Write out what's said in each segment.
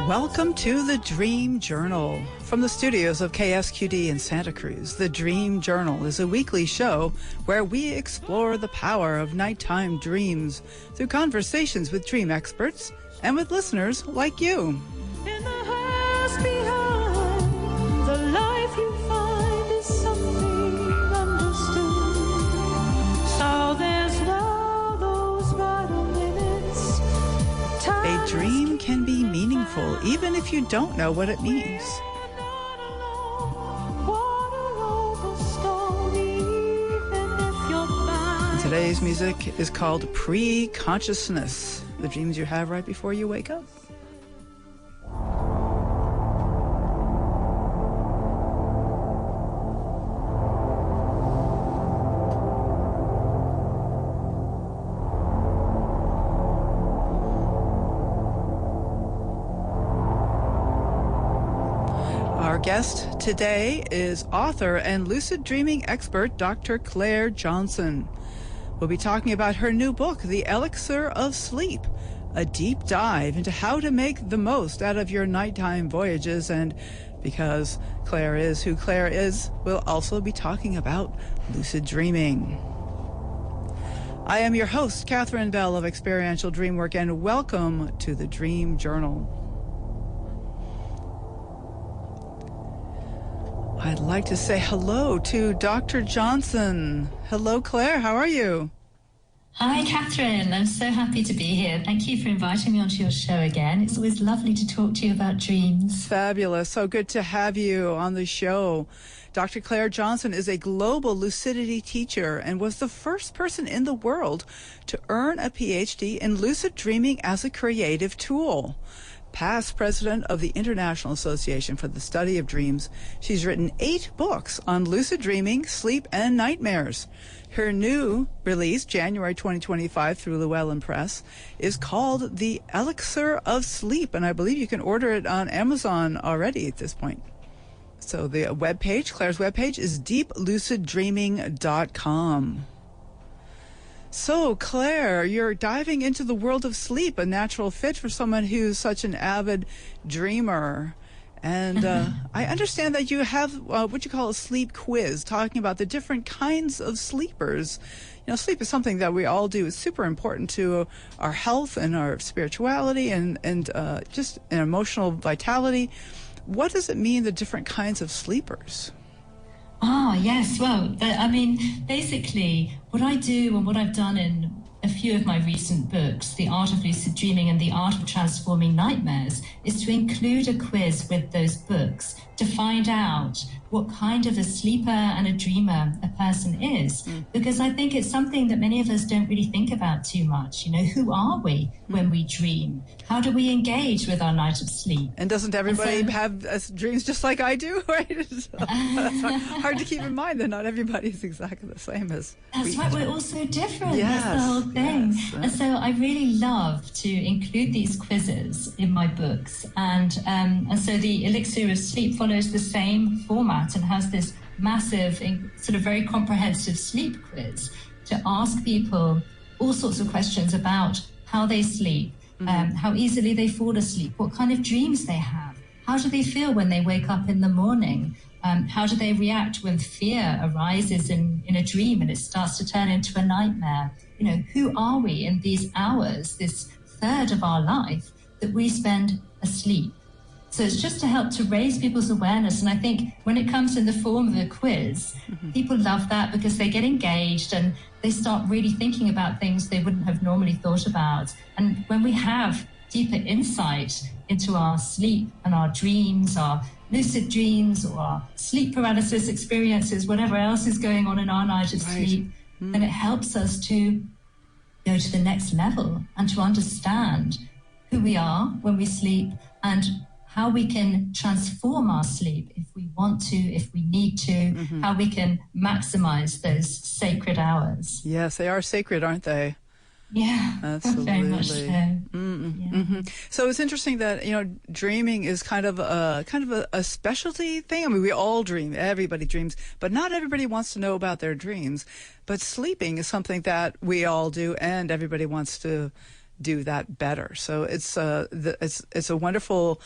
Welcome to the Dream Journal. From the studios of KSQD in Santa Cruz, the Dream Journal is a weekly show where we explore the power of nighttime dreams through conversations with dream experts and with listeners like you. In the house behind, the life you find is something understood. So there's now those vital minutes. A dream can be meaningful even if you don't know what it means. Today's music is called Pre-Consciousness, the dreams you have right before you wake up. Our guest today is author and lucid dreaming expert, Dr. Clare Johnson. We'll be talking about her new book, The Elixir of Sleep, a deep dive into how to make the most out of your nighttime voyages. And because Clare is who Clare is, we'll also be talking about lucid dreaming. I am your host, Catherine Bell of Experiential Dreamwork, and welcome to the Dream Journal. I'd like to say hello to Dr. Johnson. Hello, Clare. How are you? Hi, Catherine. I'm so happy to be here. Thank you for inviting me onto your show again. It's always lovely to talk to you about dreams. Fabulous. So good to have you on the show. Dr. Clare Johnson is a global lucidity teacher and was the first person in the world to earn a PhD in lucid dreaming as a creative tool. Past president of the International Association for the Study of Dreams, she's written 8 books on lucid dreaming, sleep, and nightmares. Her new release, January 2025 through Llewellyn Press, is called The Elixir of Sleep, and I believe you can order it on Amazon already at this point. So the webpage, Clare's webpage, is deepluciddreaming.com. So, Clare, you're diving into the world of sleep, a natural fit for someone who's such an avid dreamer. And I understand that you have what you call a sleep quiz, talking about the different kinds of sleepers. You know, sleep is something that we all do. It's super important to our health and our spirituality and just an emotional vitality. What does it mean, the different kinds of sleepers? Yes. Well, basically, what I do and what I've done in a few of my recent books, The Art of Lucid Dreaming and The Art of Transforming Nightmares, is to include a quiz with those books to find out what kind of a sleeper and a dreamer a person is. Because I think it's something that many of us don't really think about too much. You know, who are we when we dream? How do we engage with our night of sleep? And doesn't everybody have dreams just like I do, right? It's hard to keep in mind that not everybody is exactly the same as That's right, we're all so different. Yes, that's the whole thing. Yes. And so I really love to include these quizzes in my books. And so the Elixir of Sleep follows the same format and has this massive, sort of very comprehensive sleep quiz to ask people all sorts of questions about how they sleep, how easily they fall asleep, what kind of dreams they have, how do they feel when they wake up in the morning, how do they react when fear arises in a dream and it starts to turn into a nightmare. You know, who are we in these hours, this third of our life that we spend asleep? So it's just to help to raise people's awareness. And I think when it comes in the form of a quiz, people love that because they get engaged and they start really thinking about things they wouldn't have normally thought about. And when we have deeper insight into our sleep and our dreams, our lucid dreams or our sleep paralysis experiences, whatever else is going on in our night of sleep, then it helps us to go to the next level and to understand who we are when we sleep and how we can transform our sleep if we want to, if we need to, how we can maximize those sacred hours. Yes, they are sacred, aren't they? Yeah, absolutely. Very much so. So it's interesting that, you know, dreaming is kind of a specialty thing. I mean, we all dream, everybody dreams, but not everybody wants to know about their dreams. But sleeping is something that we all do, and everybody wants to do that better. So it's a wonderful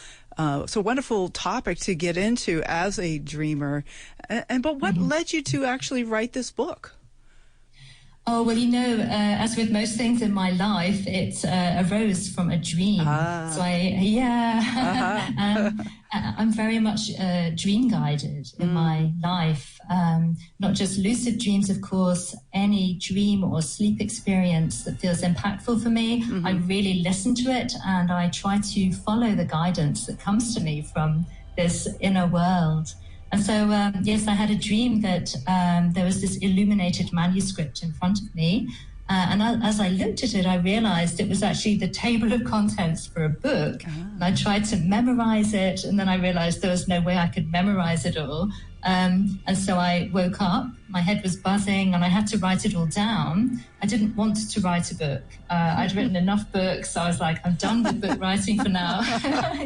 topic to get into as a dreamer. But what led you to actually write this book? Oh, well, as with most things in my life, it arose from a dream. So I'm very much dream guided in my life. Not just lucid dreams, of course, any dream or sleep experience that feels impactful for me. I really listen to it, and I try to follow the guidance that comes to me from this inner world. And so, yes, I had a dream that there was this illuminated manuscript in front of me. And as I looked at it, I realized it was actually the table of contents for a book. And I tried to memorize it, and then I realized there was no way I could memorize it all. And so I woke up, my head was buzzing, and I had to write it all down. I didn't want to write a book. I'd written enough books, so I was like, I'm done with book writing for now.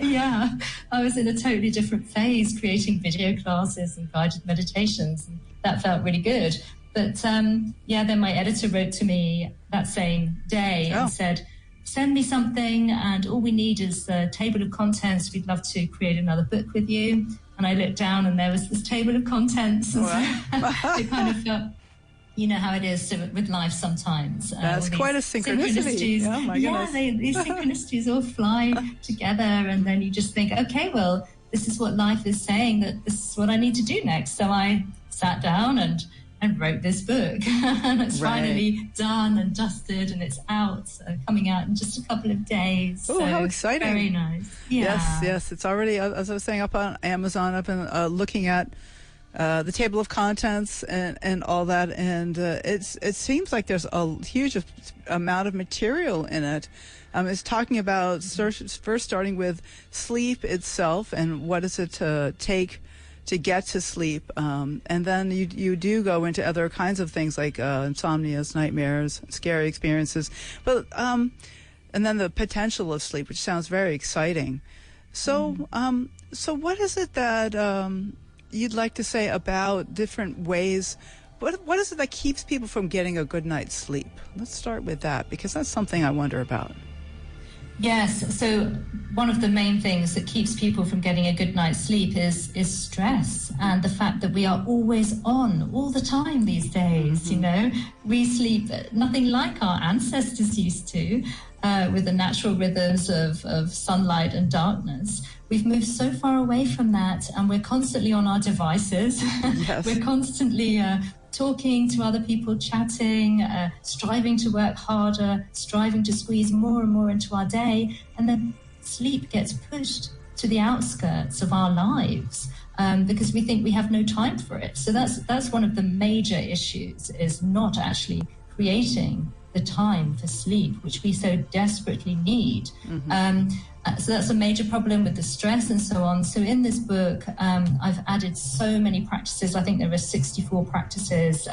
Yeah, I was in a totally different phase, creating video classes and guided meditations, and that felt really good. But then my editor wrote to me that same day and said, send me something, and all we need is the table of contents. We'd love to create another book with you. And I looked down, and there was this table of contents. And so it kind of felt, how it is with life sometimes. That's quite a synchronicity. Oh, my goodness. Yeah, these synchronicities all fly together, and then you just think, okay, well, this is what life is saying, that this is what I need to do next. So I sat down and wrote this book. And it's finally done and dusted, and it's out, coming out in just a couple of days. Oh, how exciting. Very nice. Yeah. Yes. It's already, as I was saying, up on Amazon, up and looking at the table of contents and all that. And it seems like there's a huge amount of material in it. It's talking about first starting with sleep itself and what does it take to get to sleep, and then you do go into other kinds of things like insomnias, nightmares, scary experiences, but and then the potential of sleep, which sounds very exciting. So, so what is it that you'd like to say about different ways? What is it that keeps people from getting a good night's sleep? Let's start with that, because that's something I wonder about. Yes, so one of the main things that keeps people from getting a good night's sleep is stress, and the fact that we are always on all the time these days. We sleep nothing like our ancestors used to, with the natural rhythms of sunlight and darkness. We've moved so far away from that, and we're constantly on our devices. Yes. We're constantly talking to other people, chatting, striving to work harder, striving to squeeze more and more into our day, and then sleep gets pushed to the outskirts of our lives because we think we have no time for it. So that's one of the major issues, is not actually creating the time for sleep, which we so desperately need. So that's a major problem with the stress and so on. So in this book, I've added so many practices. I think there are 64 practices,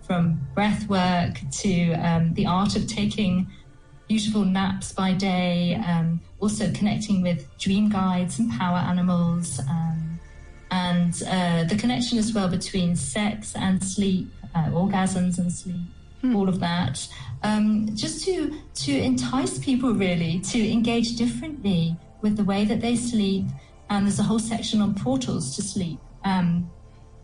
from breath work to the art of taking beautiful naps by day, also connecting with dream guides and power animals, and the connection as well between sex and sleep, orgasms and sleep. All of that, just to entice people really to engage differently with the way that they sleep. And there's a whole section on portals to sleep,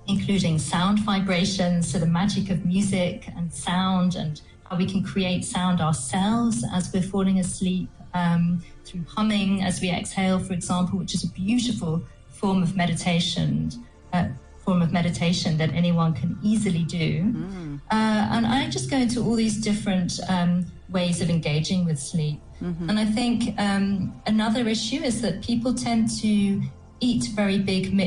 including sound vibrations, so the magic of music and sound, and how we can create sound ourselves as we're falling asleep, through humming as we exhale, for example, which is a beautiful form of meditation. That anyone can easily do. And I just go into all these different ways of engaging with sleep. And I think another issue is that people tend to eat very big,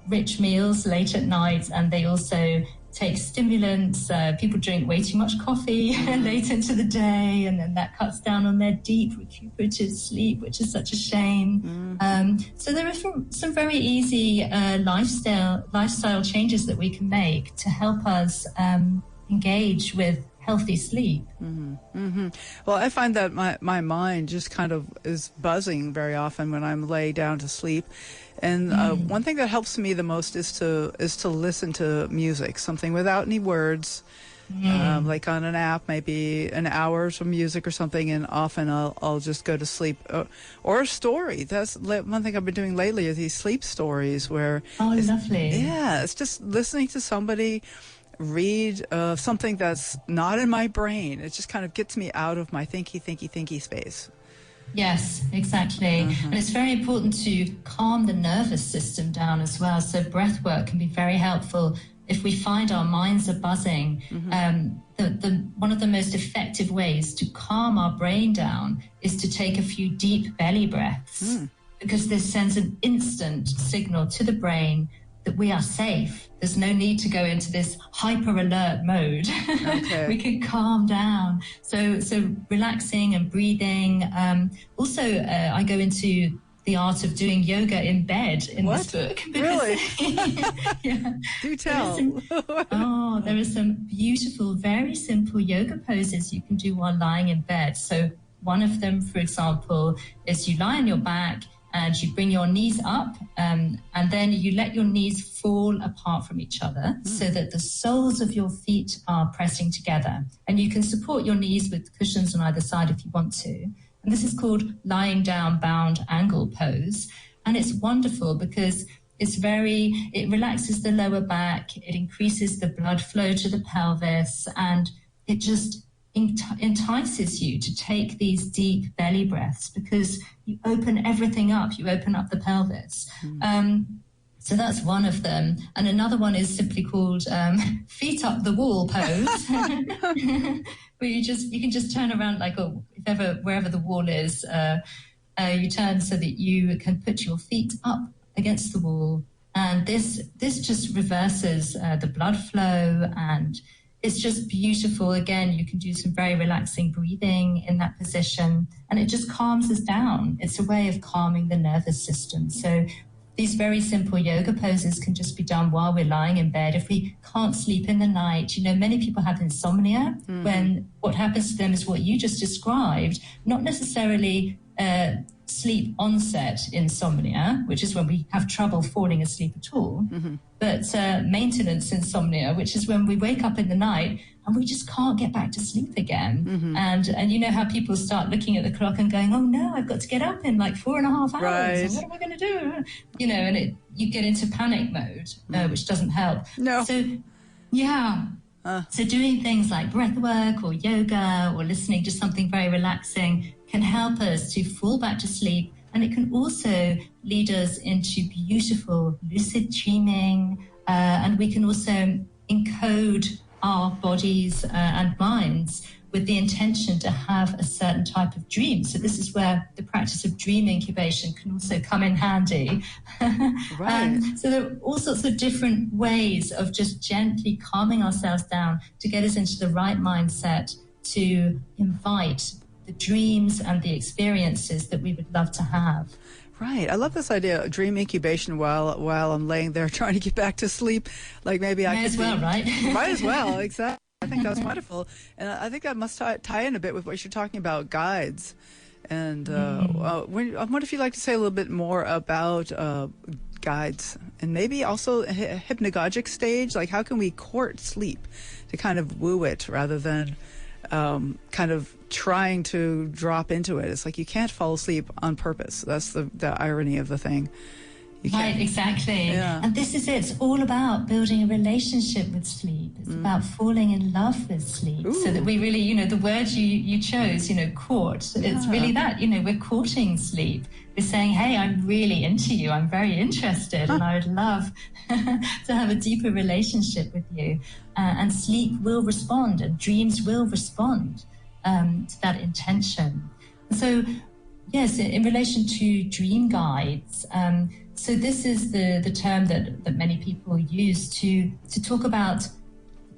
rich meals late at night, and they also take stimulants. People drink way too much coffee late into the day, and then that cuts down on their deep recuperative sleep, which is such a shame. So there are some very easy lifestyle changes that we can make to help us engage with healthy sleep. Well, I find that my mind just kind of is buzzing very often when I'm lay down to sleep. And one thing that helps me the most is to listen to music, something without any words, like on an app, maybe an hour of music or something, and often I'll just go to sleep. Or a story. That's one thing I've been doing lately, is these sleep stories where... Oh, lovely. Yeah, it's just listening to somebody read something that's not in my brain. It just kind of gets me out of my thinky space. Yes, exactly. And it's very important to calm the nervous system down as well. So breath work can be very helpful if we find our minds are buzzing. One of the most effective ways to calm our brain down is to take a few deep belly breaths, because this sends an instant signal to the brain that we are safe. There's no need to go into this hyper alert mode. Okay. We can calm down. So relaxing and breathing. Also, I go into the art of doing yoga in bed in this book. Really? Yeah. Do tell. There are some beautiful, very simple yoga poses you can do while lying in bed. So one of them, for example, is you lie on your back and you bring your knees up, and then you let your knees fall apart from each other so that the soles of your feet are pressing together. And you can support your knees with cushions on either side if you want to. And this is called lying down bound angle pose. And it's wonderful because it relaxes the lower back, it increases the blood flow to the pelvis, and it just entices you to take these deep belly breaths because you open everything up. You open up the pelvis. So that's one of them. And another one is simply called feet up the wall pose, where you can just turn around like wherever the wall is, you turn so that you can put your feet up against the wall. And this just reverses the blood flow, and it's just beautiful. Again, you can do some very relaxing breathing in that position, and it just calms us down. It's a way of calming the nervous system. So these very simple yoga poses can just be done while we're lying in bed. If we can't sleep in the night, many people have insomnia when what happens to them is what you just described, not necessarily sleep onset insomnia, which is when we have trouble falling asleep at all, but maintenance insomnia, which is when we wake up in the night and we just can't get back to sleep again. And you know how people start looking at the clock and going, oh no, I've got to get up in like 4.5 hours. Right. And what am I going to do? And you get into panic mode, which doesn't help. No. So, yeah. So doing things like breath work or yoga or listening to something very relaxing can help us to fall back to sleep. And it can also lead us into beautiful lucid dreaming. And we can also encode our bodies and minds with the intention to have a certain type of dream. So this is where the practice of dream incubation can also come in handy. Right. So there are all sorts of different ways of just gently calming ourselves down to get us into the right mindset to invite the dreams and the experiences that we would love to have. Right. I love this idea of dream incubation while I'm laying there trying to get back to sleep. Like maybe I could Might as well, right? Might as well, exactly. I think that's wonderful. And I think that must tie in a bit with what you're talking about, guides. And I wonder if you'd like to say a little bit more about guides and maybe also a hypnagogic stage. Like how can we court sleep to kind of woo it rather than kind of trying to drop into it? It's like you can't fall asleep on purpose. That's the irony of the thing. Right, exactly. Yeah. And this is it. It's all about building a relationship with sleep. It's about falling in love with sleep. Ooh. So that we really, the word you chose, court, it's really that, we're courting sleep. We're saying, hey, I'm really into you. I'm very interested and I would love to have a deeper relationship with you. And sleep will respond and dreams will respond to that intention. So, yes, in relation to dream guides, so this is the term that many people use to talk about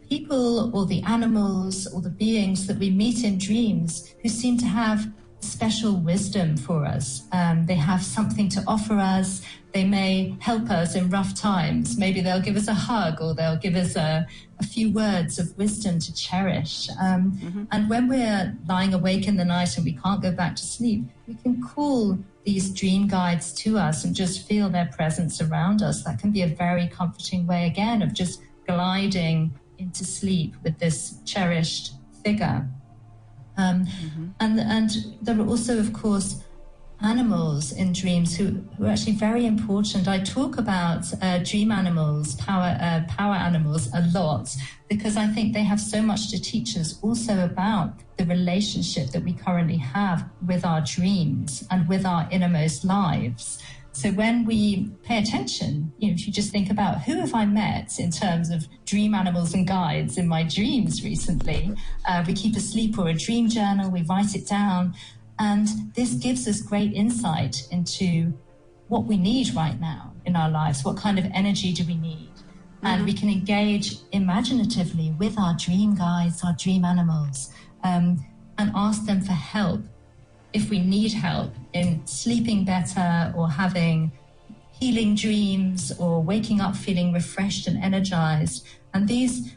people or the animals or the beings that we meet in dreams who seem to have special wisdom for us. They have something to offer us. They may help us in rough times. Maybe they'll give us a hug or they'll give us a few words of wisdom to cherish. And when we're lying awake in the night and we can't go back to sleep, we can call these dream guides to us and just feel their presence around us. That can be a very comforting way, again, of just gliding into sleep with this cherished figure. And there are also, of course, animals in dreams who are actually very important. I talk about dream animals, power animals a lot, because I think they have so much to teach us also about the relationship that we currently have with our dreams and with our innermost lives. So when we pay attention, if you just think about who have I met in terms of dream animals and guides in my dreams recently, we keep a sleep or a dream journal, we write it down. And this gives us great insight into what we need right now in our lives. What kind of energy do we need? And we can engage imaginatively with our dream guides, our dream animals, and ask them for help if we need help in sleeping better or having healing dreams or waking up feeling refreshed and energized. And these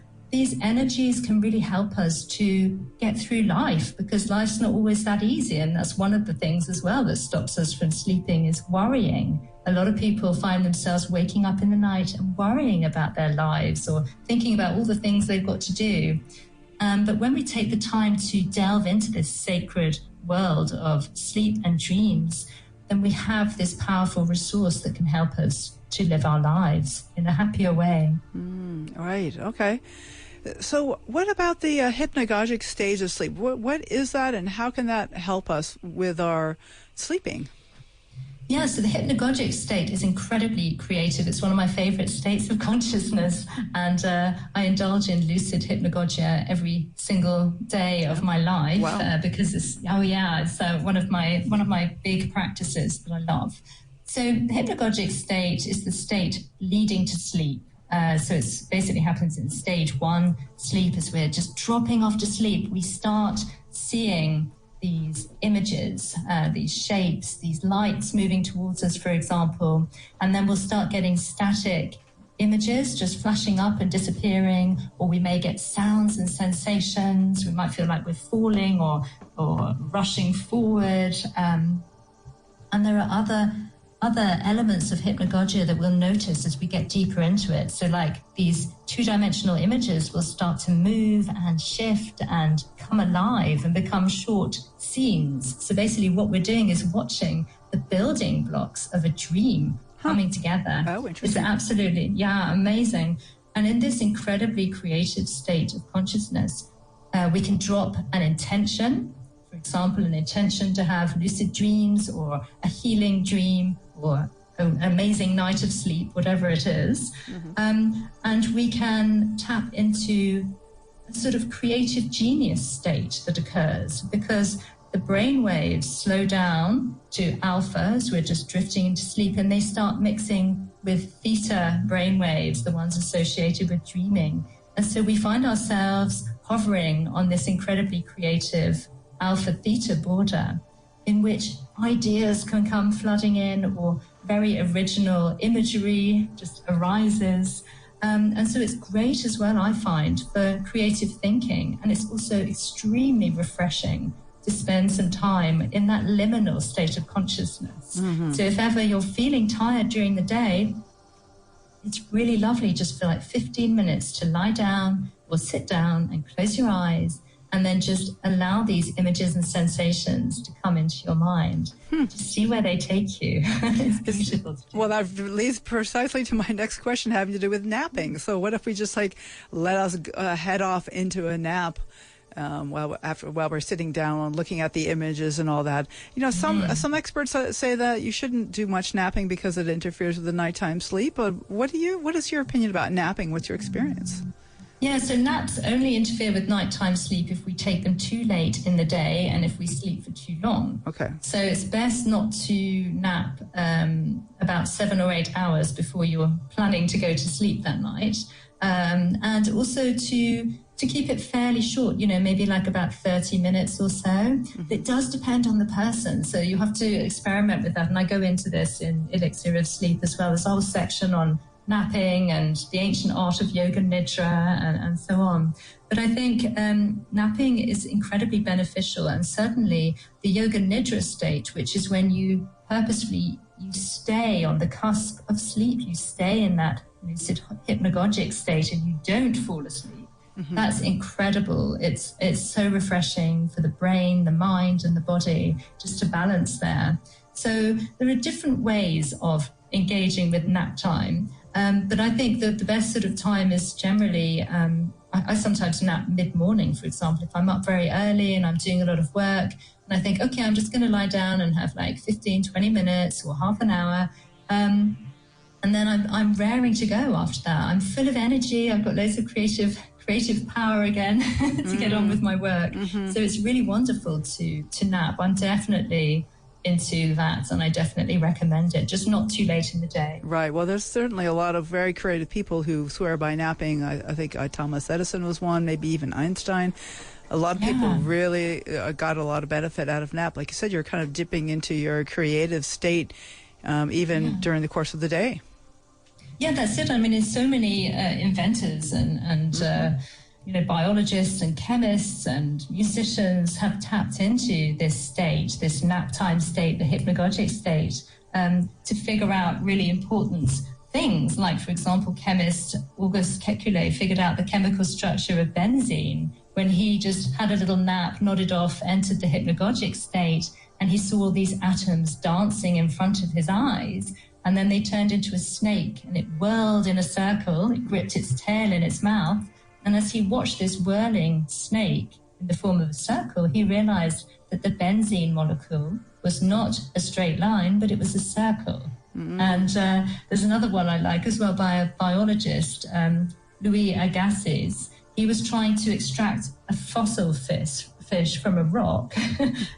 energies can really help us to get through life, because life's not always that easy. And that's one of the things as well that stops us from sleeping is worrying. A lot of people find themselves waking up in the night and worrying about their lives or thinking about all the things they've got to do. But when we take the time to delve into this sacred world of sleep and dreams, then we have this powerful resource that can help us to live our lives in a happier way. Right. Okay. So what about the hypnagogic stage of sleep? What is that, and how can that help us with our sleeping? Yeah, so the hypnagogic state is incredibly creative. It's one of my favorite states of consciousness, and I indulge in lucid hypnagogia every single day of my life. Wow. Because it's one of my big practices that I love. So the hypnagogic state is the state leading to sleep. So it's basically happens in stage 1 sleep. As we're just dropping off to sleep, we start seeing these images, these shapes, these lights moving towards us, for example, and then we'll start getting static images just flashing up and disappearing, or we may get sounds and sensations. We might feel like we're falling or rushing forward. And there are other elements of hypnagogia that we'll notice as we get deeper into it. So like these 2-dimensional images will start to move and shift and come alive and become short scenes. So basically what we're doing is watching the building blocks of a dream coming together. Oh, interesting. It's absolutely, amazing. And in this incredibly creative state of consciousness, we can drop an intention. For example, an intention to have lucid dreams or a healing dream or an amazing night of sleep, whatever it is. And we can tap into a sort of creative genius state that occurs because the brain waves slow down to alpha as we're just drifting into sleep, and they start mixing with theta brain waves, the ones associated with dreaming. And so we find ourselves hovering on this incredibly creative alpha theta border in which ideas can come flooding in or very original imagery just arises. And so it's great as well, I find, for creative thinking. And it's also extremely refreshing to spend some time in that liminal state of consciousness. So if ever you're feeling tired during the day, it's really lovely just for like 15 minutes to lie down or sit down and close your eyes and then just allow these images and sensations to come into your mind. To see where they take you. It's beautiful. Well, that leads precisely to my next question having to do with napping. So what if we just let us head off into a nap while we're sitting down and looking at the images and all that? Some experts say that you shouldn't do much napping because it interferes with the nighttime sleep. But what is your opinion about napping? What's your experience? Yeah, so naps only interfere with nighttime sleep if we take them too late in the day and if we sleep for too long. Okay. So it's best not to nap about 7 or 8 hours before you're planning to go to sleep that night. And also to keep it fairly short, maybe like about 30 minutes or so. It does depend on the person, so you have to experiment with that. And I go into this in Elixir of Sleep as well. There's a whole section on napping and the ancient art of yoga nidra and so on. But I think napping is incredibly beneficial, and certainly the yoga nidra state, which is when you purposefully stay on the cusp of sleep, you stay in that lucid hypnagogic state and you don't fall asleep. That's incredible. It's so refreshing for the brain, the mind, and the body, just to balance there. So there are different ways of engaging with nap time. But I think that the best sort of time is generally, I sometimes nap mid-morning, for example, if I'm up very early and I'm doing a lot of work, and I think, okay, I'm just going to lie down and have like 15, 20 minutes or half an hour. And then I'm raring to go after that. I'm full of energy. I've got loads of creative power again to get on with my work. So it's really wonderful to nap. I'm definitely into that, and I definitely recommend it, just not too late in the day. Right. Well, there's certainly a lot of very creative people who swear by napping. I think Thomas Edison was one, maybe even Einstein. A lot of people really got a lot of benefit out of nap. Like you said, you're kind of dipping into your creative state even during the course of the day. Yeah, that's it. I mean, there's so many inventors and biologists and chemists and musicians have tapped into this state, this nap time state, the hypnagogic state, to figure out really important things. Like, for example, chemist Auguste Kekulé figured out the chemical structure of benzene when he just had a little nap, nodded off, entered the hypnagogic state, and he saw all these atoms dancing in front of his eyes. And then they turned into a snake, and it whirled in a circle. It gripped its tail in its mouth. And as he watched this whirling snake in the form of a circle, he realized that the benzene molecule was not a straight line, but it was a circle. And there's another one I like as well by a biologist, Louis Agassiz. He was trying to extract a fossil fish from a rock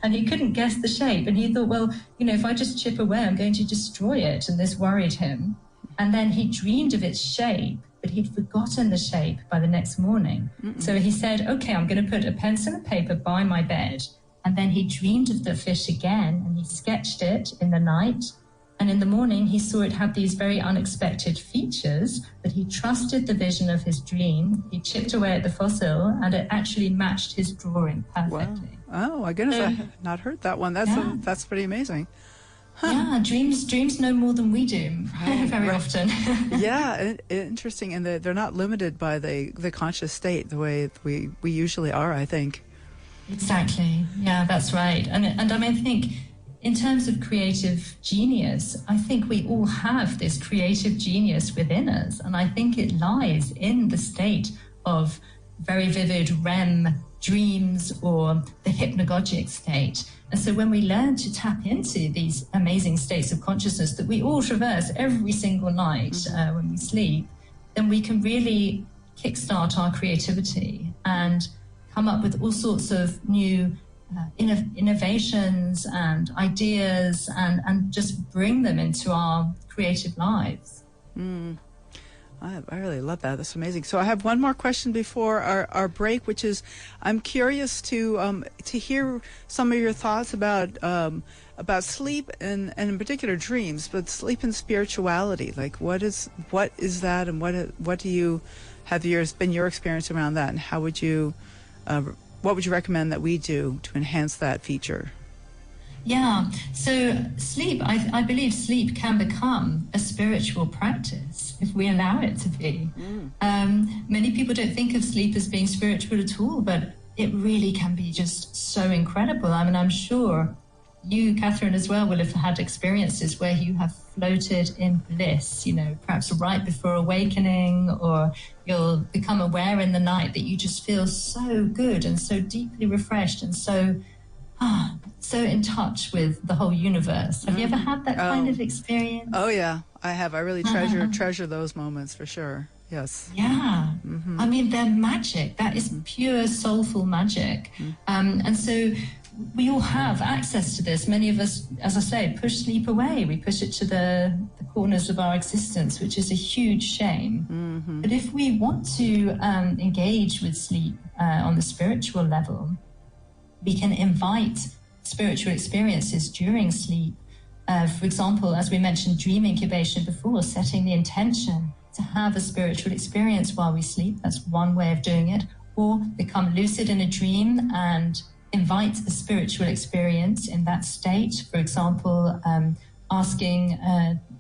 and he couldn't guess the shape. And he thought, well, if I just chip away, I'm going to destroy it. And this worried him. And then he dreamed of its shape, but he'd forgotten the shape by the next morning. So he said, okay, I'm going to put a pencil and paper by my bed. And then he dreamed of the fish again and he sketched it in the night. And in the morning, he saw it had these very unexpected features, but he trusted the vision of his dream. He chipped away at the fossil and it actually matched his drawing perfectly. Wow. Oh, my goodness, I have not heard that one. That's pretty amazing. Huh. Yeah, dreams know more than we do very often. Yeah, interesting. And they're not limited by the conscious state the way we usually are, I think. Exactly. Yeah, that's right. And I mean, I think in terms of creative genius, I think we all have this creative genius within us. And I think it lies in the state of very vivid REM dreams or the hypnagogic state. And so when we learn to tap into these amazing states of consciousness that we all traverse every single night when we sleep, then we can really kickstart our creativity and come up with all sorts of new innovations and ideas and just bring them into our creative lives. I really love that. That's amazing. So I have one more question before our break, which is I'm curious to hear some of your thoughts about sleep and in particular dreams, but sleep and spirituality. Like what is that, and what do you have been your experience around that, and how would you what would you recommend that we do to enhance that feature? Yeah, so sleep, I believe sleep can become a spiritual practice if we allow it to be. Many people don't think of sleep as being spiritual at all, but it really can be just so incredible. I mean, I'm sure you, Catherine, as well, will have had experiences where you have floated in bliss, perhaps right before awakening, or you'll become aware in the night that you just feel so good and so deeply refreshed and so in touch with the whole universe. Have you ever had that kind of experience? Oh, yeah, I have. I really treasure those moments for sure. Yes. Yeah. I mean, they're magic. That is pure soulful magic. And so we all have access to this. Many of us, as I say, push sleep away. We push it to the corners of our existence, which is a huge shame. But if we want to engage with sleep on the spiritual level, we can invite spiritual experiences during sleep. For example, as we mentioned, dream incubation before, setting the intention to have a spiritual experience while we sleep. That's one way of doing it. Or become lucid in a dream and invite a spiritual experience in that state. For example, asking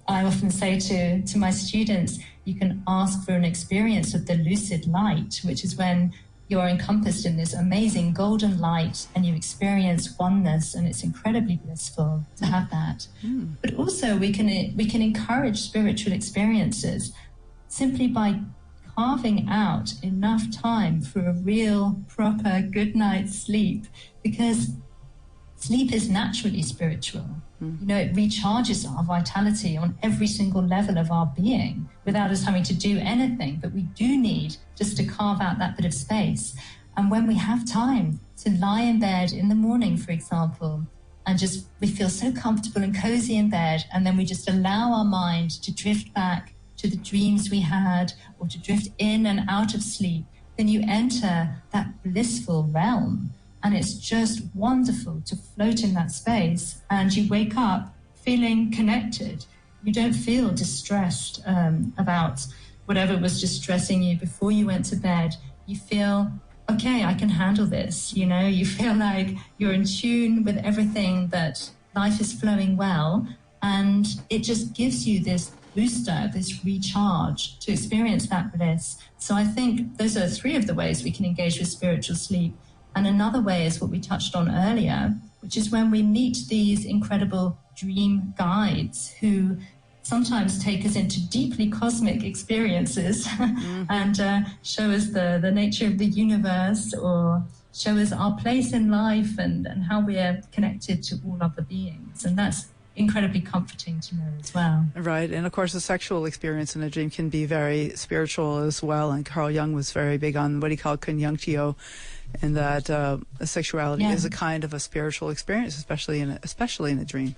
I often say to my students, you can ask for an experience of the lucid light, which is when you're encompassed in this amazing golden light and you experience oneness, and it's incredibly blissful to have that. But also we can encourage spiritual experiences simply by carving out enough time for a real, proper good night's sleep, because sleep is naturally spiritual. You know, it recharges our vitality on every single level of our being without us having to do anything. But we do need just to carve out that bit of space. And when we have time to lie in bed in the morning, for example, and just we feel so comfortable and cozy in bed, and then we just allow our mind to drift back to the dreams we had, or to drift in and out of sleep, then you enter that blissful realm. And it's just wonderful to float in that space, and you wake up feeling connected. You don't feel distressed about whatever was distressing you before you went to bed. You feel, okay, I can handle this. You know, you feel like you're in tune with everything, that life is flowing well. And it just gives you this booster, this recharge to experience that bliss. So I think those are three of the ways we can engage with spiritual sleep. And another way is what we touched on earlier, which is when we meet these incredible dream guides who sometimes take us into deeply cosmic experiences and show us the nature of the universe, or show us our place in life and how we are connected to all other beings. And that's incredibly comforting to know as well. Right. And of course, the sexual experience in a dream can be very spiritual as well. And Carl Jung was very big on what he called conjunctio, and that sexuality is a kind of a spiritual experience, especially in a dream.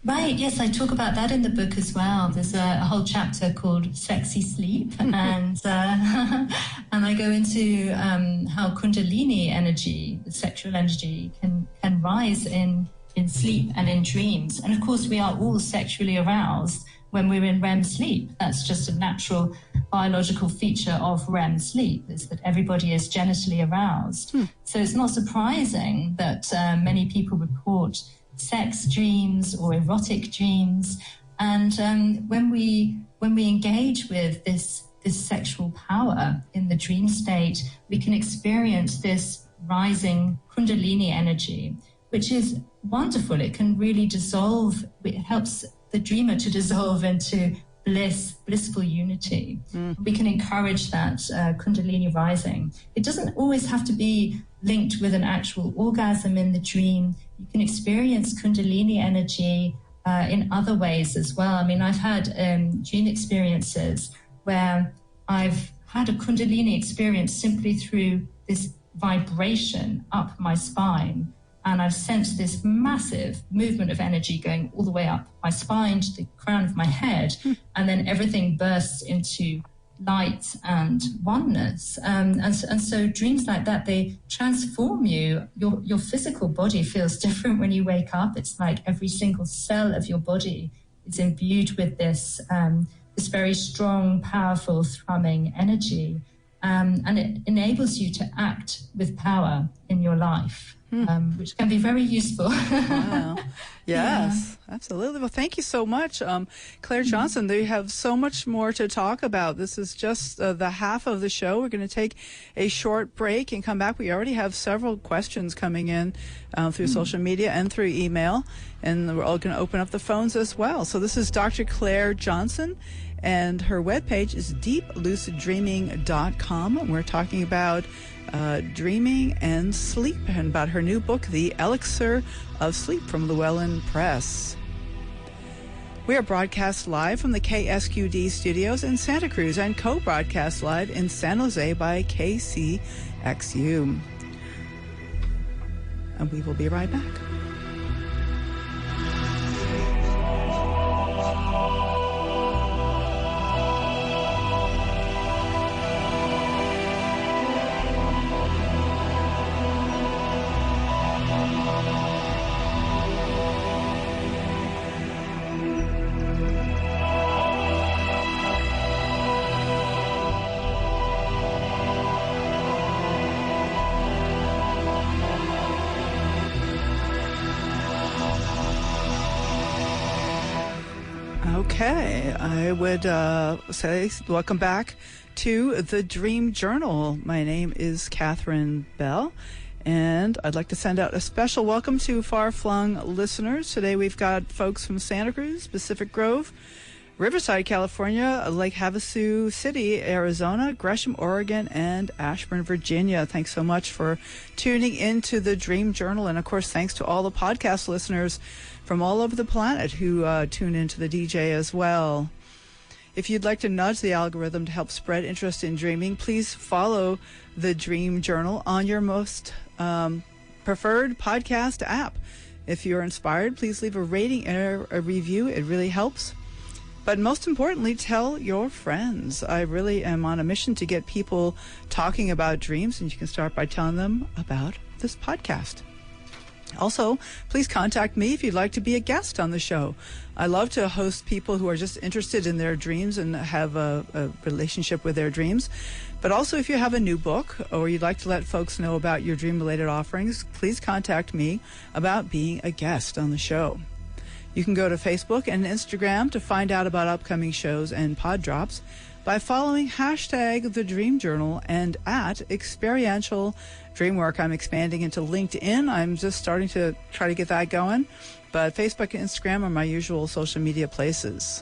Right, yes, I talk about that in the book as well. There's a whole chapter called Sexy Sleep, and and I go into how Kundalini energy, the sexual energy, can rise in sleep and in dreams. And of course, we are all sexually aroused when we're in REM sleep. That's just a natural biological feature of REM sleep, is that everybody is genitally aroused. So it's not surprising that many people report sex dreams or erotic dreams. And when we engage with this sexual power in the dream state, we can experience this rising Kundalini energy, which is wonderful. It can really dissolve. It helps the dreamer to dissolve into blissful unity. We can encourage that Kundalini rising. It doesn't always have to be linked with an actual orgasm in the dream. You can experience Kundalini energy in other ways as well. I mean, I've had dream experiences where I've had a Kundalini experience simply through this vibration up my spine. And I've sensed this massive movement of energy going all the way up my spine to the crown of my head. And then everything bursts into light and oneness. And so dreams like that, they transform you. Your physical body feels different when you wake up. It's like every single cell of your body is imbued with this very strong, powerful, thrumming energy. And it enables you to act with power in your life. Which can be very useful. Wow. Yes, absolutely. Well, thank you so much, Clare Johnson. They have so much more to talk about. This is just the half of the show. We're going to take a short break and come back. We already have several questions coming in through social media and through email, and we're all going to open up the phones as well. So this is Dr. Clare Johnson, and her webpage is deepluciddreaming.com. And we're talking about dreaming and sleep, and about her new book, The Elixir of Sleep, from Llewellyn Press. We are broadcast live from the KSQD studios in Santa Cruz and co-broadcast live in San Jose by KCXU. And we will be right back. Okay, I would say welcome back to the Dream Journal. My name is Catherine Bell, and I'd like to send out a special welcome to far-flung listeners. Today we've got folks from Santa Cruz, Pacific Grove, Riverside, California, Lake Havasu City, Arizona, Gresham, Oregon, and Ashburn, Virginia. Thanks so much for tuning into the Dream Journal. And, of course, thanks to all the podcast listeners from all over the planet who tune into the DJ as well. If you'd like to nudge the algorithm to help spread interest in dreaming, please follow the Dream Journal on your most preferred podcast app. If you're inspired, please leave a rating and a review. It really helps. But most importantly, tell your friends. I really am on a mission to get people talking about dreams, and you can start by telling them about this podcast. Also, please contact me if you'd like to be a guest on the show. I love to host people who are just interested in their dreams and have a relationship with their dreams. But also, if you have a new book or you'd like to let folks know about your dream-related offerings, please contact me about being a guest on the show. You can go to Facebook and Instagram to find out about upcoming shows and pod drops by following hashtag The Dream Journal and at Experiential Dreamwork. I'm expanding into LinkedIn. I'm just starting to try to get that going. But Facebook and Instagram are my usual social media places.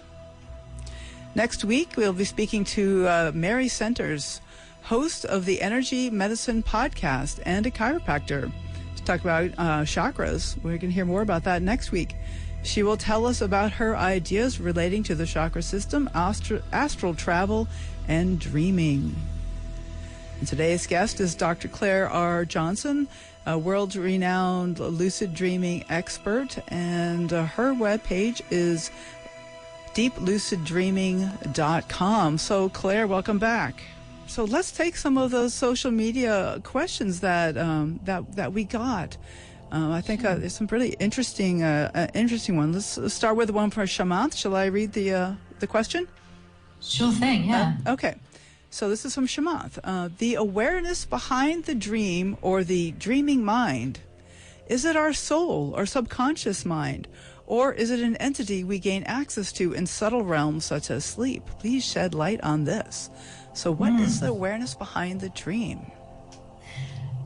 Next week, we'll be speaking to Mary Centers, host of the Energy Medicine Podcast and a chiropractor, to talk about chakras. We're going to hear more about that next week. She will tell us about her ideas relating to the chakra system, astral travel, and dreaming. And today's guest is Dr. Clare R. Johnson, a world-renowned lucid dreaming expert, and her webpage is deepluciddreaming.com. So, Clare, welcome back. So let's take some of those social media questions that we got. I think there's some pretty interesting ones. Let's start with the one from Shamanth. Shall I read the question? Sure thing, yeah. Okay. So this is from Shamanth. The awareness behind the dream or the dreaming mind, is it our soul or subconscious mind? Or is it an entity we gain access to in subtle realms such as sleep? Please shed light on this. So what is the awareness behind the dream?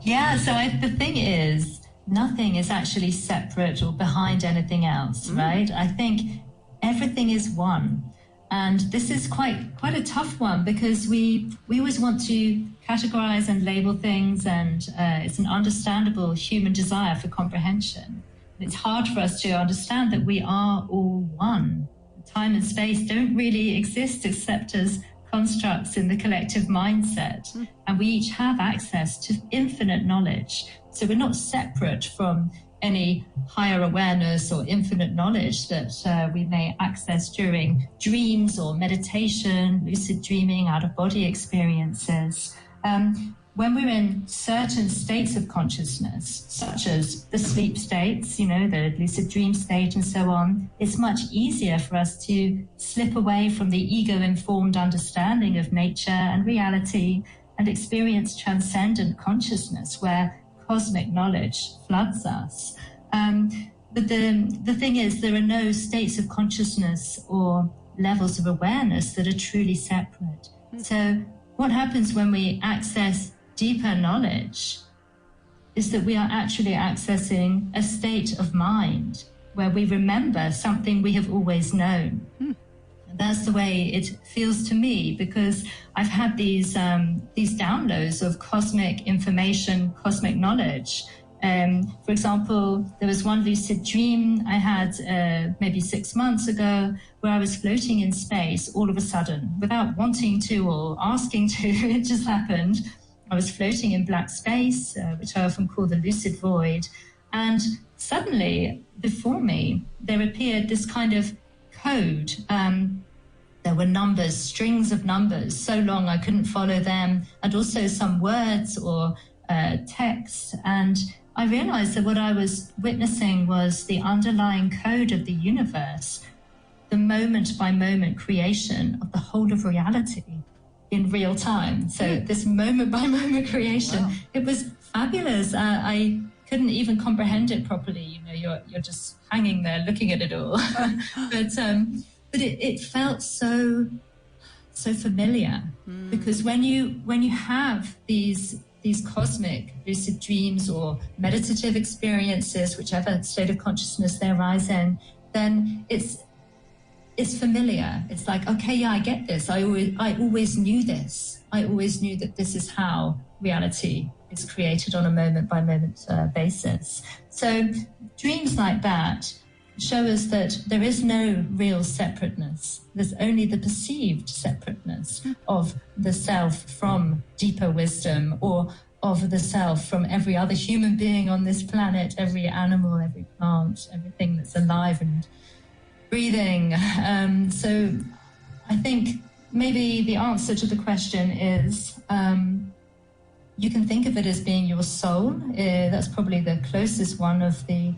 Yeah, so the thing is, nothing is actually separate or behind anything else, right? I think everything is one. And this is quite a tough one because we always want to categorize and label things, and it's an understandable human desire for comprehension. It's hard for us to understand that we are all one. Time and space don't really exist except as constructs in the collective mindset, and we each have access to infinite knowledge. So we're not separate from any higher awareness or infinite knowledge that we may access during dreams or meditation, lucid dreaming, out-of-body experiences. When we're in certain states of consciousness, such as the sleep states, the lucid dream state and so on, it's much easier for us to slip away from the ego-informed understanding of nature and reality and experience transcendent consciousness where cosmic knowledge floods us. But the thing is, there are no states of consciousness or levels of awareness that are truly separate. So what happens when we access deeper knowledge is that we are actually accessing a state of mind where we remember something we have always known. That's the way it feels to me, because I've had these downloads of cosmic information, cosmic knowledge. For example, there was one lucid dream I had maybe 6 months ago where I was floating in space all of a sudden without wanting to or asking to. It just happened. I was floating in black space, which I often call the lucid void. And suddenly before me, there appeared this kind of code. There were numbers, strings of numbers, so long I couldn't follow them, and also some words or text. And I realized that what I was witnessing was the underlying code of the universe, the moment-by-moment creation of the whole of reality in real time. So this moment-by-moment creation, wow. It was fabulous. I couldn't even comprehend it properly. You're just hanging there looking at it all. but it felt so familiar, because when you have these cosmic lucid dreams or meditative experiences, whichever state of consciousness they arise in, then it's familiar. It's like, okay, yeah, I get this. I always knew this. I always knew that this is how reality is created on a moment-by-moment basis. So dreams like that show us that there is no real separateness. There's only the perceived separateness of the self from deeper wisdom, or of the self from every other human being on this planet, every animal, every plant, everything that's alive and breathing. So I think maybe the answer to the question is you can think of it as being your soul. That's probably the closest one of the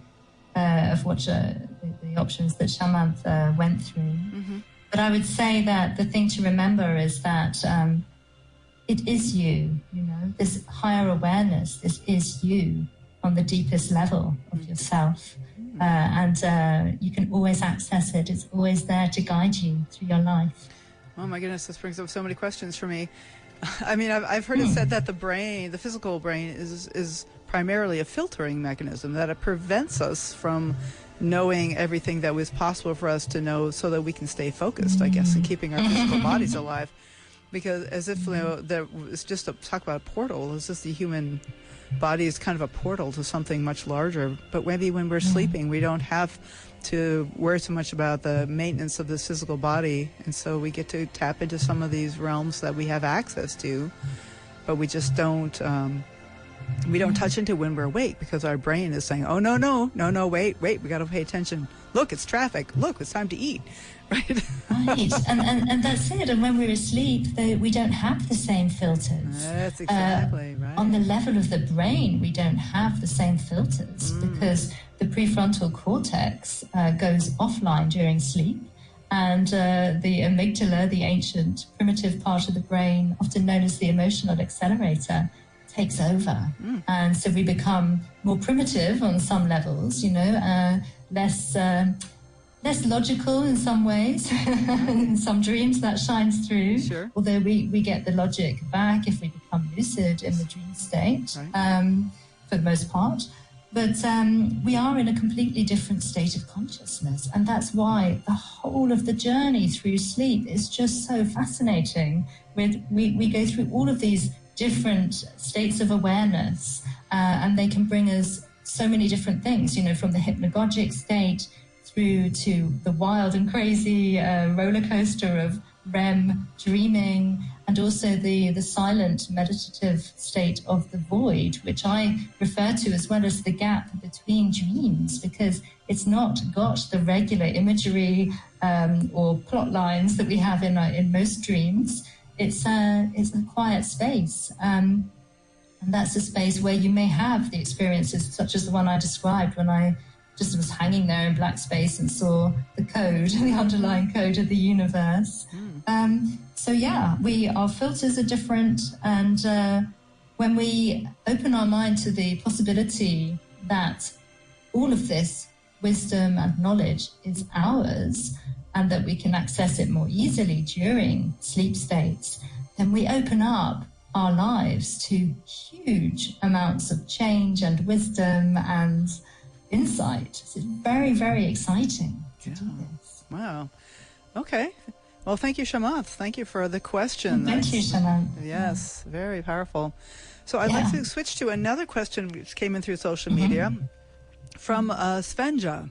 options that Shamanth went through. Mm-hmm. But I would say that the thing to remember is that it is you, this higher awareness, this is you on the deepest level of yourself. And you can always access it. It's always there to guide you through your life. Oh my goodness, this brings up so many questions for me. I mean, I've heard it said that the brain, the physical brain, is primarily a filtering mechanism, that it prevents us from knowing everything that was possible for us to know, so that we can stay focused, I guess, in keeping our physical bodies alive. Because as if, it's just talk about a portal. It's just the human body is kind of a portal to something much larger. But maybe when we're sleeping, we don't have to worry so much about the maintenance of this physical body, and so we get to tap into some of these realms that we have access to, but we just don't touch into when we're awake, because our brain is saying, oh, no, wait, we got to pay attention. Look, it's traffic. Look, it's time to eat. Right. Right. And that's it. And when we're asleep, we don't have the same filters. That's exactly right. On the level of the brain, we don't have the same filters, because the prefrontal cortex goes offline during sleep. And the amygdala, the ancient primitive part of the brain, often known as the emotional accelerator, takes over. And so we become more primitive on some levels, less logical in some ways. In some dreams that shines through. Sure. Although we get the logic back if we become lucid in the dream state, right. For the most part. But we are in a completely different state of consciousness. And that's why the whole of the journey through sleep is just so fascinating. We go through all of these different states of awareness, and they can bring us so many different things, from the hypnagogic state through to the wild and crazy roller coaster of REM dreaming, and also the silent meditative state of the void, which I refer to as well as the gap between dreams, because it's not got the regular imagery or plot lines that we have in most dreams. It's a quiet space. And that's a space where you may have the experiences such as the one I described when I just was hanging there in black space and saw the code, the underlying code of the universe. So yeah, our filters are different. And when we open our mind to the possibility that all of this wisdom and knowledge is ours, and that we can access it more easily during sleep states, then we open up our lives to huge amounts of change and wisdom and insight. So it's very, very exciting to do this. Wow. Okay. Well, thank you, Shamanth. Thank you for the question. Thank you, Shamanth. Yes, very powerful. So I'd like to switch to another question which came in through social media from Svenja.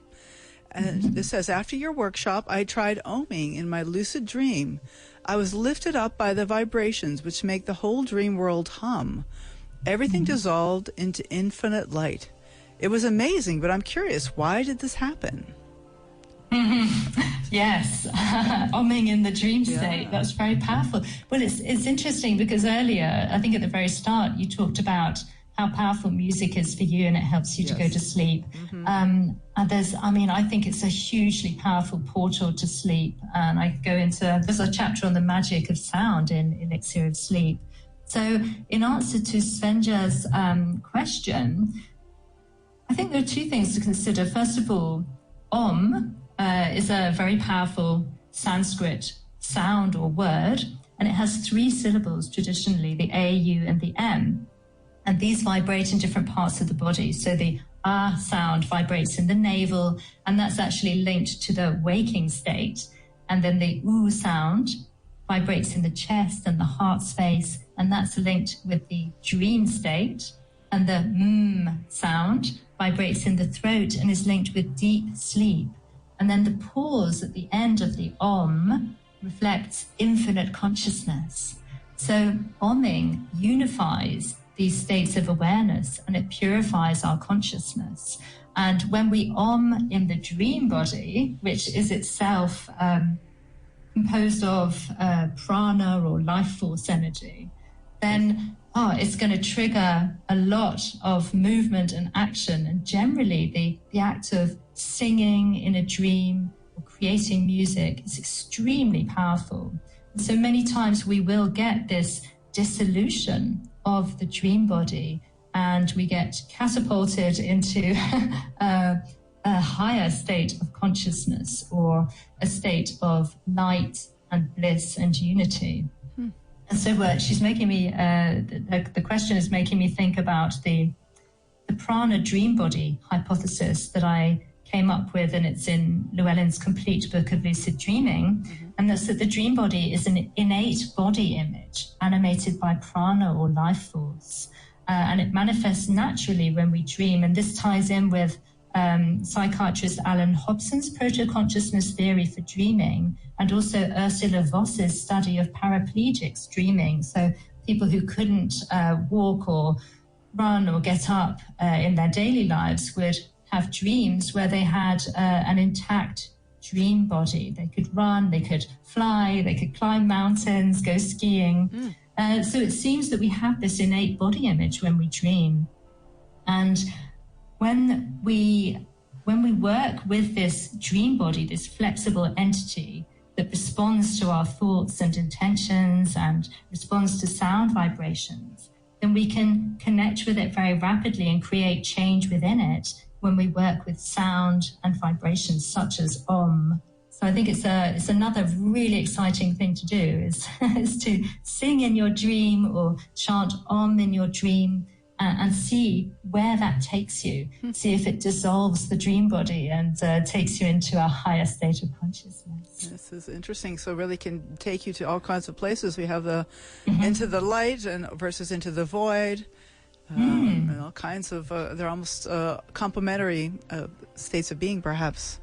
And this says, after your workshop, I tried oming in my lucid dream. I was lifted up by the vibrations which make the whole dream world hum. Everything dissolved into infinite light. It was amazing, but I'm curious, why did this happen? Yes, oming in the dream state, that's very powerful. Well, it's interesting because earlier, I think at the very start, you talked about how powerful music is for you and it helps you to go to sleep. And I think it's a hugely powerful portal to sleep. And I go into, there's a chapter on the magic of sound in Elixir of Sleep. So in answer to Svenja's question, I think there are two things to consider. First of all, Om is a very powerful Sanskrit sound or word, and it has 3 syllables traditionally, the A, U, and the M. And these vibrate in different parts of the body. So the ah sound vibrates in the navel, and that's actually linked to the waking state. And then the oo sound vibrates in the chest and the heart space, and that's linked with the dream state. And the sound vibrates in the throat and is linked with deep sleep. And then the pause at the end of the om reflects infinite consciousness. So omming unifies these states of awareness, and it purifies our consciousness. And when we om in the dream body, which is itself composed of prana or life force energy, then it's going to trigger a lot of movement and action. And generally the act of singing in a dream or creating music is extremely powerful. And so many times we will get this dissolution of the dream body, and we get catapulted into a higher state of consciousness, or a state of light and bliss and unity. And so she's making me, the question is making me think about the prana dream body hypothesis that I came up with, and it's in Llewellyn's complete book of Lucid Dreaming. And that's that the dream body is an innate body image animated by prana or life force. And it manifests naturally when we dream. And this ties in with psychiatrist Alan Hobson's proto-consciousness theory for dreaming, and also Ursula Voss's study of paraplegics dreaming. So people who couldn't walk or run or get up in their daily lives would have dreams where they had an intact dream body. They could run, they could fly, they could climb mountains, go skiing. So it seems that we have this innate body image when we dream. And when we work with this dream body, this flexible entity that responds to our thoughts and intentions and responds to sound vibrations, then we can connect with it very rapidly and create change within it when we work with sound and vibrations such as Om. So I think it's another really exciting thing to do is to sing in your dream or chant Om in your dream, and see where that takes you. See if it dissolves the dream body and takes you into a higher state of consciousness. This is interesting. So really can take you to all kinds of places. We have the into the light and versus into the void. And all kinds of, they're almost complementary states of being, perhaps.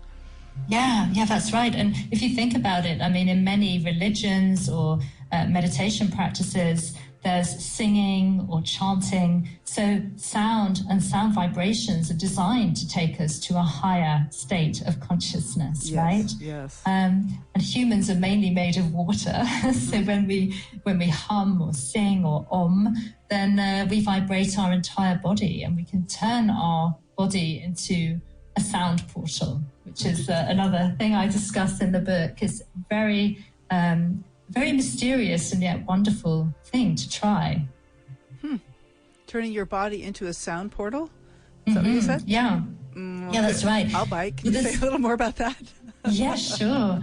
Yeah, that's right. And if you think about it, I mean, in many religions or meditation practices, there's singing or chanting. So sound and sound vibrations are designed to take us to a higher state of consciousness, right? Yes. And humans are mainly made of water. So when we hum or sing or om, then we vibrate our entire body, and we can turn our body into a sound portal, which is another thing I discuss in the book. Is very mysterious and yet wonderful thing to try. Turning your body into a sound portal? Is that what you said? Yeah. Yeah, that's right. I'll bite. Can you say a little more about that? Yeah, sure.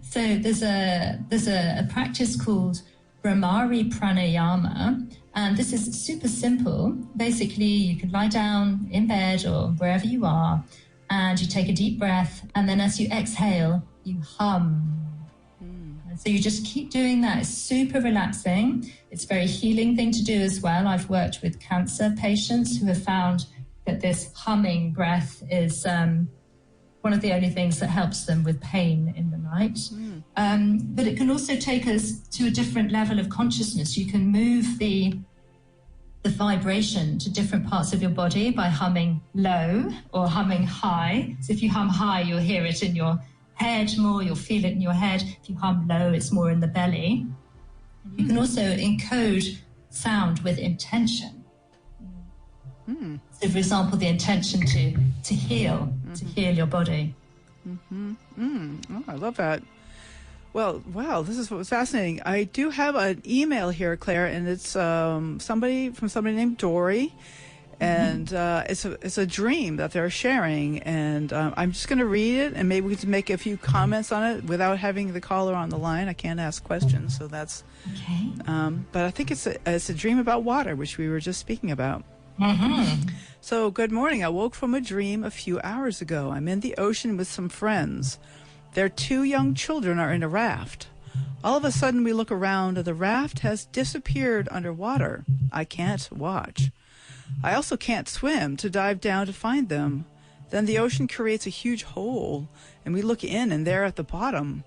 So there's a practice called Brahmari Pranayama, and this is super simple. Basically, you can lie down in bed or wherever you are, and you take a deep breath, and then as you exhale, you hum. So you just keep doing that. It's super relaxing. It's a very healing thing to do as well. I've worked with cancer patients who have found that this humming breath is one of the only things that helps them with pain in the night. But it can also take us to a different level of consciousness. You can move the vibration to different parts of your body by humming low or humming high. So if you hum high, you'll hear it in your head more, you'll feel it in your head. If you hum low, it's more in the belly. You can also encode sound with intention. So for example, the intention to heal your body. Oh, I love that. Well, wow, this is what was fascinating. I do have an email here, Claire, and it's somebody named Dory. And it's a dream that they're sharing, and I'm just going to read it, and maybe we can make a few comments on it without having the caller on the line. I can't ask questions, so that's okay. But I think it's a dream about water, which we were just speaking about. Mm-hmm. So, good morning. I woke from a dream a few hours ago. I'm in the ocean with some friends. Their 2 young children are in a raft. All of a sudden, we look around, and the raft has disappeared underwater. I can't watch. I also can't swim to dive down to find them. Then the ocean creates a huge hole, and we look in, and they're at the bottom.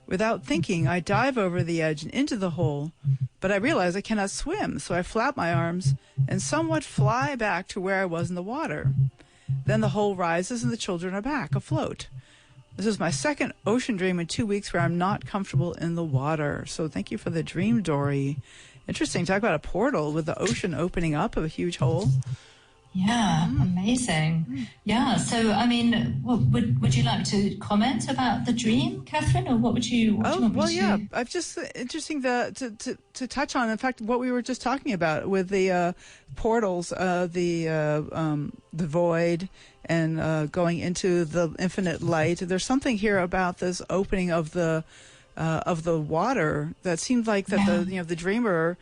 Without thinking, I dive over the edge and into the hole, but I realize I cannot swim, so I flap my arms and somewhat fly back to where I was in the water. Then the hole rises, and the children are back afloat. This is my second ocean dream in 2 weeks where I'm not comfortable in the water. So thank you for the dream, Dory. Interesting. Talk about a portal with the ocean opening up of a huge hole. Yeah, amazing. Yeah, so, I mean, would you like to comment about the dream, Catherine, or what would you want me to... I've just interesting to touch on, in fact, what we were just talking about with the portals, the void, and going into the infinite light. There's something here about this opening of the water that seems like that the dreamer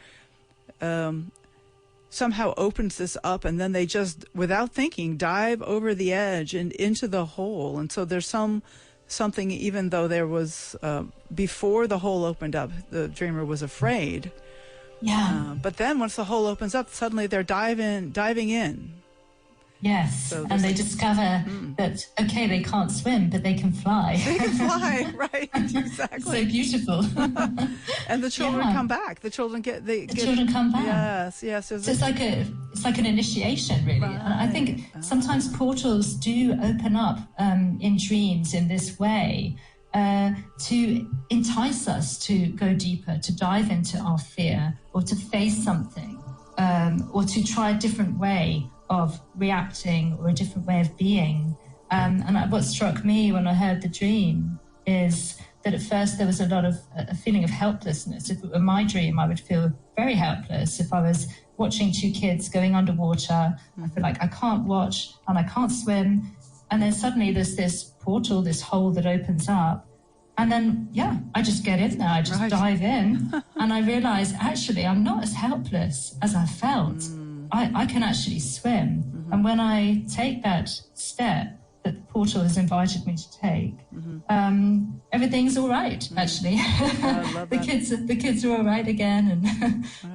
somehow opens this up, and then they just, without thinking, dive over the edge and into the hole. And so there's something, even though there was before the hole opened up, the dreamer was afraid. Yeah. But then once the hole opens up, suddenly they're diving in. Yes, so and they discover that, okay, they can't swim, but they can fly. They can fly, right, exactly. So beautiful. And the children come back. The children children come back. Yes. So it's like an initiation, really. Right. And I think sometimes portals do open up in dreams in this way to entice us to go deeper, to dive into our fear, or to face something, or to try a different way of reacting or a different way of being. And what struck me when I heard the dream is that at first there was a feeling of helplessness. If it were my dream, I would feel very helpless. If I was watching 2 kids going underwater, I feel like I can't watch and I can't swim. And then suddenly there's this portal, this hole that opens up. And then, I just get in there. I just dive in. And I realize, actually, I'm not as helpless as I felt. I can actually swim. Mm-hmm. And when I take that step that the portal has invited me to take, everything's all right, actually. I love that. The kids are all right again.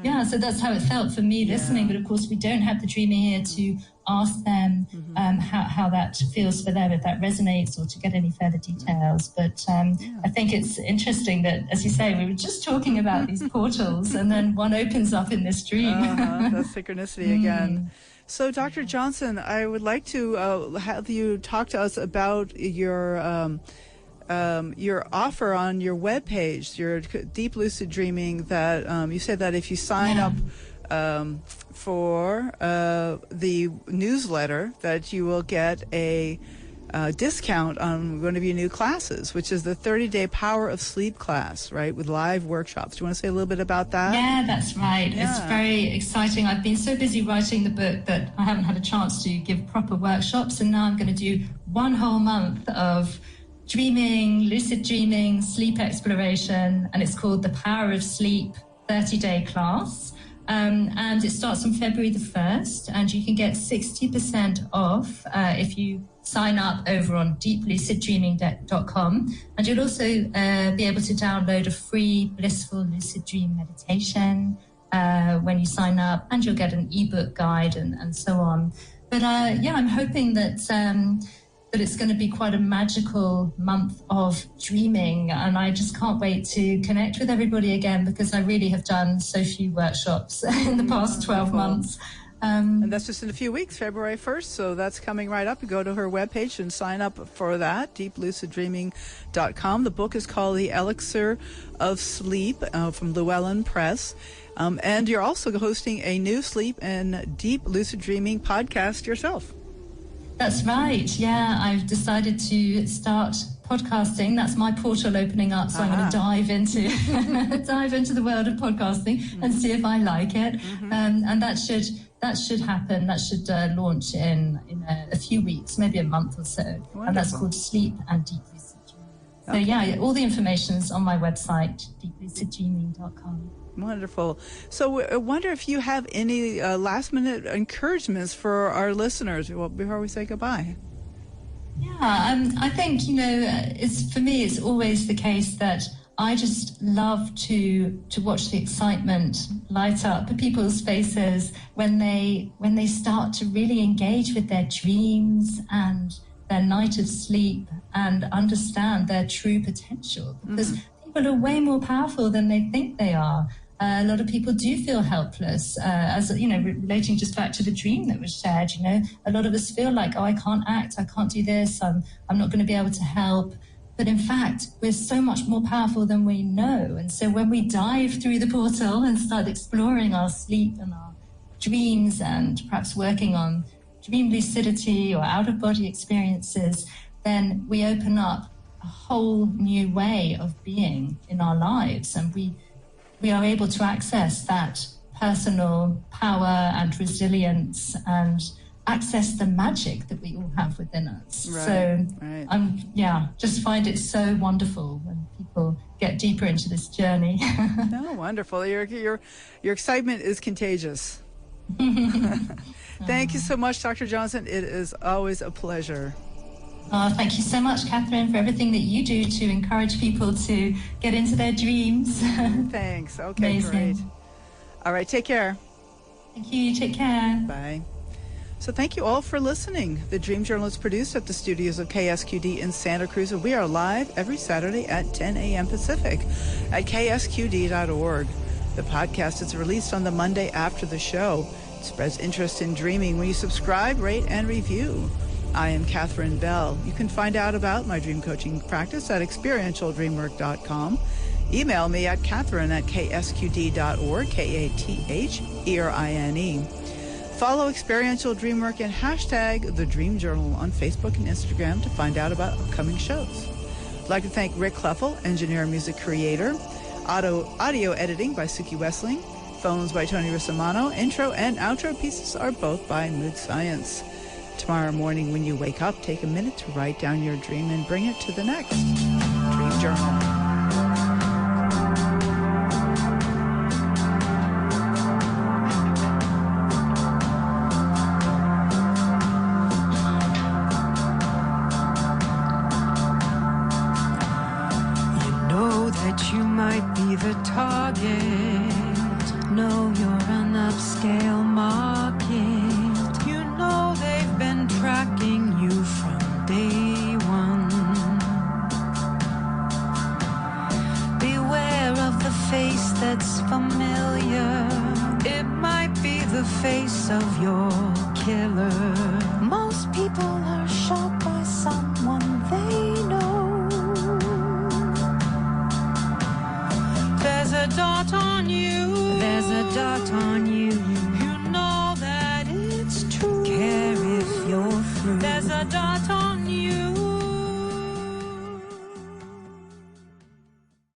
And so that's how it felt for me listening. But of course, we don't have the dreamer here to ask them how that feels for them, if that resonates, or to get any further details. But I think it's interesting that, as you say, we were just talking about these portals, and then one opens up in this dream. That's synchronicity again. So, Dr. Johnson, I would like to have you talk to us about your offer on your webpage, your Deep Lucid Dreaming, that you said that if you sign up for the newsletter, that you will get a discount on going to be new classes, which is the 30-day Power of Sleep class, right, with live workshops. Do you want to say a little bit about that? Yeah, that's right. Yeah. It's very exciting. I've been so busy writing the book that I haven't had a chance to give proper workshops, and now I'm going to do 1 whole month of dreaming, lucid dreaming, sleep exploration, and it's called the Power of Sleep 30-day class. And it starts on February the 1st, and you can get 60% off if you sign up over on deepluciddreaming.com. And you'll also be able to download a free blissful lucid dream meditation when you sign up, and you'll get an ebook guide and so on. But I'm hoping that it's going to be quite a magical month of dreaming, and I just can't wait to connect with everybody again, because I really have done so few workshops in the past 12 months. And that's just in a few weeks, February 1st, so that's coming right up. You go to her webpage and sign up for that, deepluciddreaming.com. The book is called The Elixir of Sleep from Llewellyn Press. And you're also hosting a new Sleep and Deep Lucid Dreaming podcast yourself. That's right. Yeah, I've decided to start podcasting. That's my portal opening up, so I'm going to dive into the world of podcasting and see if I like it. And that should happen. That should launch in a few weeks, maybe a month or so. Wonderful. And that's called Sleep and Deep Lucid Dreaming. So yeah, all the information's on my website, deepluciddreaming.com. Wonderful. So I wonder if you have any last-minute encouragements for our listeners before we say goodbye. Yeah, I think, for me, it's always the case that I just love to watch the excitement light up people's faces when they start to really engage with their dreams and their night of sleep and understand their true potential. Because people are way more powerful than they think they are. A lot of people do feel helpless, relating just back to the dream that was shared. A lot of us feel like, I can't act, I can't do this, I'm not going to be able to help. But in fact, we're so much more powerful than we know. And so when we dive through the portal and start exploring our sleep and our dreams and perhaps working on dream lucidity or out-of-body experiences, then we open up a whole new way of being in our lives. And we are able to access that personal power and resilience and access the magic that we all have within us. Just find it so wonderful when people get deeper into this journey. No, wonderful. Your excitement is contagious. Thank you so much, Dr. Johnson. It is always a pleasure. Oh, thank you so much, Catherine, for everything that you do to encourage people to get into their dreams. Thanks. Okay, amazing. Great. All right, take care. Thank you. Take care. Bye. So thank you all for listening. The Dream Journal is produced at the studios of KSQD in Santa Cruz, and we are live every Saturday at 10 a.m. Pacific at ksqd.org. The podcast is released on the Monday after the show. It spreads interest in dreaming when you subscribe, rate, and review. I am Catherine Bell. You can find out about my dream coaching practice at experientialdreamwork.com. Email me at catherine@ksqd.org, KATHERINE. Follow Experiential Dreamwork and hashtag The Dream Journal on Facebook and Instagram to find out about upcoming shows. I'd like to thank Rick Kleffel, engineer and music creator. Audio editing by Suki Wessling. Phones by Tony Rissamano. Intro and outro pieces are both by Mood Science. Tomorrow morning when you wake up, take a minute to write down your dream and bring it to the next Dream Journal. You know that you might be the target. Know you're an upscale market. Tracking you from day one. Beware of the face that's familiar. It might be the face of your killer. Most people are shot by someone they know. There's a dot on you. There's a dot on you.